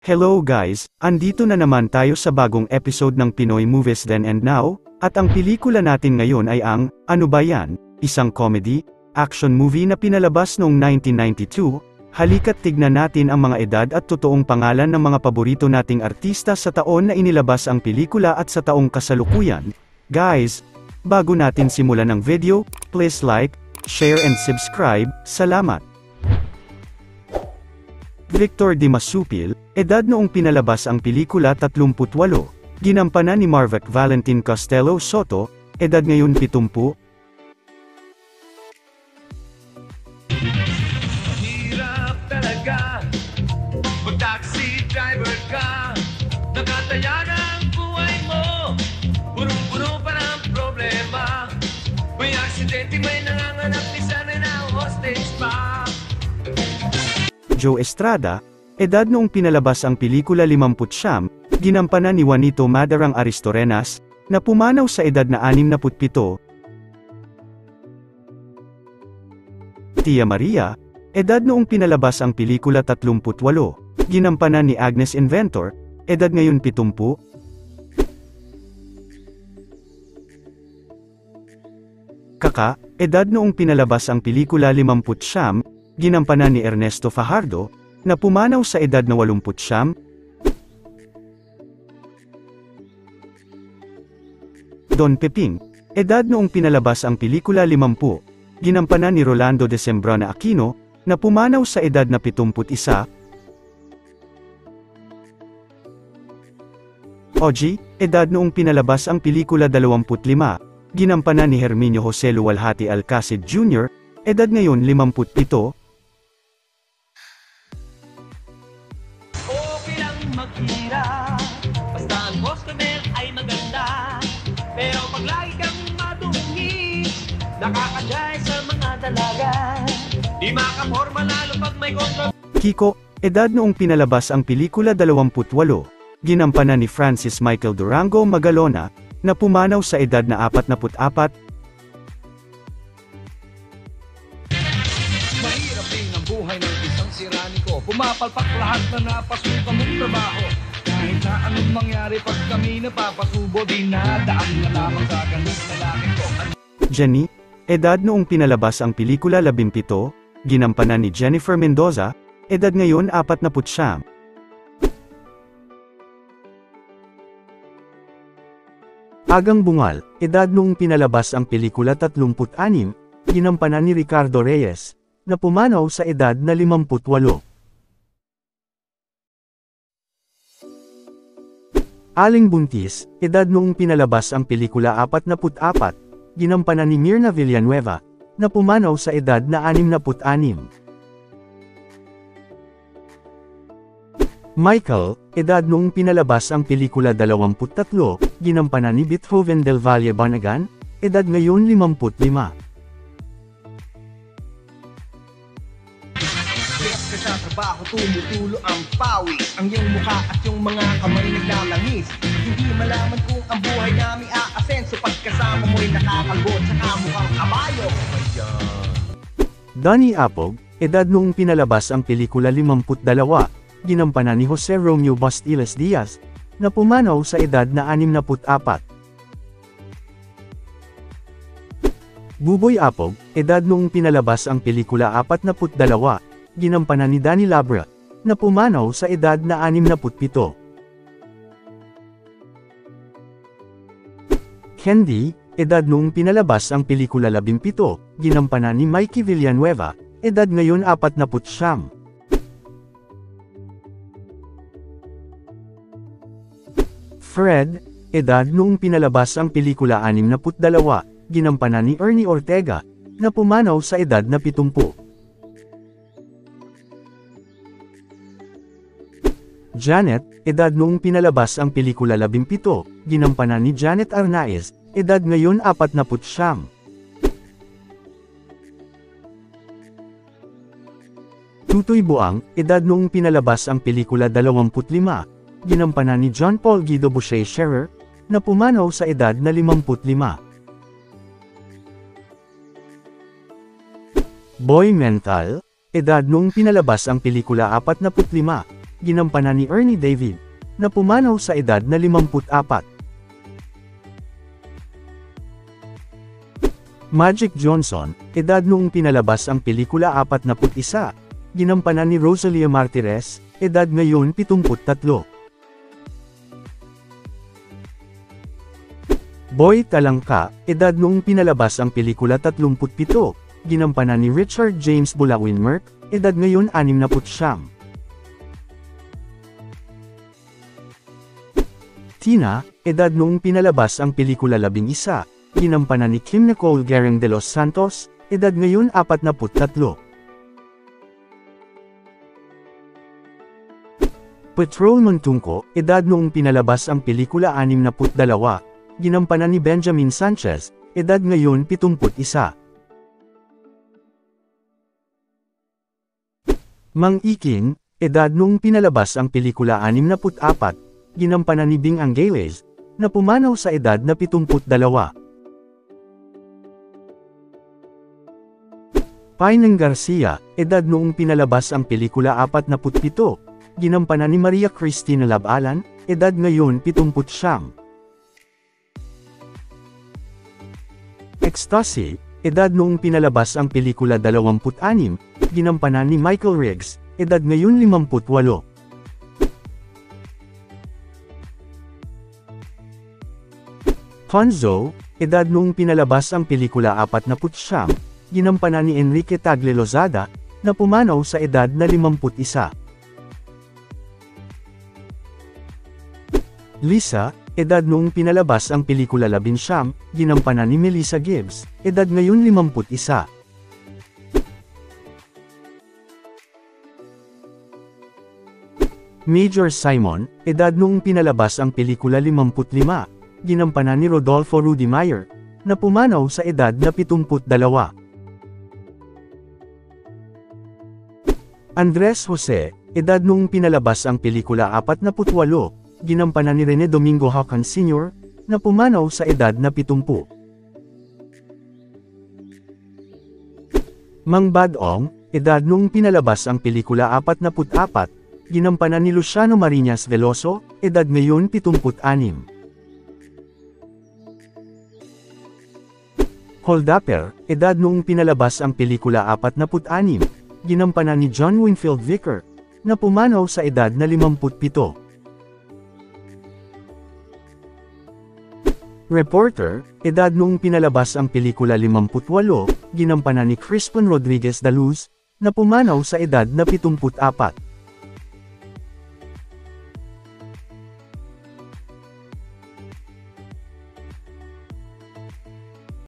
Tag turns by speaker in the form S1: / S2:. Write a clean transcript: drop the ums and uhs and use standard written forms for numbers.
S1: Hello guys, andito na naman tayo sa bagong episode ng Pinoy Movies Then and Now, at ang pelikula natin ngayon ay ang, Ano Ba Yan? Isang comedy, action movie na pinalabas noong 1992, halika't tignan natin ang mga edad at totoong pangalan ng mga paborito nating artista sa taon na inilabas ang pelikula at sa taong kasalukuyan. Guys, bago natin simulan ang video, please like, share and subscribe, salamat! Victor Dimasupil, edad noong pinalabas ang pelikula 38, ginampanan ni Marvick Valentin Costello Soto, edad ngayon 70.
S2: Hirap talaga, pag taxi driver ka, nakataya ng buhay mo, punong-puno pa ng problema, may aksidente, may nanganganak, ni sana na hostage pa.
S1: Joe Estrada, edad noong pinalabas ang pelikula 50, ginampanan ni Juanito Madarang Aristorenas, na pumanaw sa edad na 67. Tia Maria, edad noong pinalabas ang pelikula 38, ginampanan ni Agnes Inventor, edad ngayon 70. Kaka, edad noong pinalabas ang pelikula 50, ginampanan ni Ernesto Fajardo, na pumanaw sa edad na 80. Don Peping, edad noong pinalabas ang pelikula 50, ginampanan ni Rolando de Sembrana Aquino, na pumanaw sa edad na 71. Oji, edad noong pinalabas ang pelikula 25, ginampanan ni Herminio Jose Luwalhati Alcacid Jr., edad ngayon 57.
S2: Maghirap, basta ang customer ay maganda, pero pag lagi kang madumi, nakakadya sa mga dalaga, di makaporma lalo pag may kontra.
S1: Kiko, edad noong pinalabas ang pelikula 28, ginampanan ni Francis Michael Durango Magalona, na pumanaw sa edad na 44.
S2: Mahirap din ang buhay ng isang siraniko, pumapalpak lahat na napasukan mong trabaho. Kahit na anong mangyari pag kami napapasubo, di nadaan na lamang sa ganun lalaki ko.
S1: Jenny, edad noong pinalabas ang pelikula 17, ginampanan ni Jennifer Mendoza, edad ngayon 49. Agang Bungal, edad noong pinalabas ang pelikula 36, ginampanan ni Ricardo Reyes, na pumanaw sa edad na 58. Aling Buntis, edad noong pinalabas ang pelikula 44, ginampanan ni Mirna Villanueva, na pumanaw sa edad na 66. Michael, edad noong pinalabas ang pelikula 23, ginampanan ni Beethoven del Valle Barnagan, edad ngayon 55.
S2: Sa trabaho tumutulo ang pawis, ang iyong mukha at yung mga kamay naglalangis. Hindi malaman kung ang buhay namin aasenso, pagkasama mo'y nakakalbo at saka mukhang kabayo.
S1: Donnie Apog, edad noong pinalabas ang pelikula 52, ginampanan ni Jose Romeo Bastiles Diaz, na pumanaw sa edad na 64. Buboy Apog, edad noong pinalabas ang pelikula 42, ginampanan ni Danny Labra, na pumanaw sa edad na 67. Candy, edad noong pinalabas ang pelikula 17, ginampanan ni Mikey Villanueva, edad ngayon 49. Fred, edad noong pinalabas ang pelikula 62, ginampanan ni Ernie Ortega, na pumanaw sa edad na 70. Janet, edad noong pinalabas ang pelikula 17, ginampanan ni Janet Arnaiz, edad ngayon 49. Tutoy Buang, edad noong pinalabas ang pelikula 25, ginampanan ni John Paul Guido Boucher Scherer, na pumanaw sa edad na 55. Boy Mental, edad noong pinalabas ang pelikula 45, ginampanan ni Ernie David, na pumanaw sa edad na 54. Magic Johnson, edad noong pinalabas ang pelikula 41, ginampanan ni Rosalia Martirez, edad ngayon 73. Boy Talangka, edad noong pinalabas ang pelikula 37, ginampanan ni Richard James Bulawin-Merk, edad ngayon 69. Tina, edad noong pinalabas ang pelikula 11, ginampanan ni Kim Nicole Guerin de los Santos, edad ngayon 43. Patrolman Tungko, edad noong pinalabas ang pelikula 62, ginampanan ni Benjamin Sanchez, edad ngayon 71. Mang Iking, edad noong pinalabas ang pelikula 64, ginampanan ni Bing Angeles, na pumanaw sa edad na 72. Painang Garcia, edad noong pinalabas ang pelikula 47, ginampanan ni Maria Cristina Labalan, edad ngayon 79. Ecstasy, edad noong pinalabas ang pelikula 26, ginampanan ni Michael Riggs, edad ngayon 58. Hanzo, edad noong pinalabas ang pelikula 49, ginampanan ni Enrique Tagle Lozada, na pumanaw sa edad na 51. Lisa, edad noong pinalabas ang pelikula 11, ginampanan ni Melissa Gibbs, edad ngayon 51. Major Simon, edad noong pinalabas ang pelikula 55, ginampanan ni Rodolfo Rudy Meyer, na pumanaw sa edad na 72. Andres Jose, edad noong pinalabas ang pelikula 48, ginampanan ni Rene Domingo Hacan Sr., na pumanaw sa edad na 70. Mang Badong, edad noong pinalabas ang pelikula 44, ginampanan ni Luciano Marinas Veloso, edad ngayon 76. Holdapper, edad noong pinalabas ang pelikula 46, ginampanan ni John Winfield Vicker, na pumanaw sa edad na 57. Reporter, edad noong pinalabas ang pelikula 58, ginampanan ni Crispin Rodriguez da Luz, na pumanaw sa edad na 74.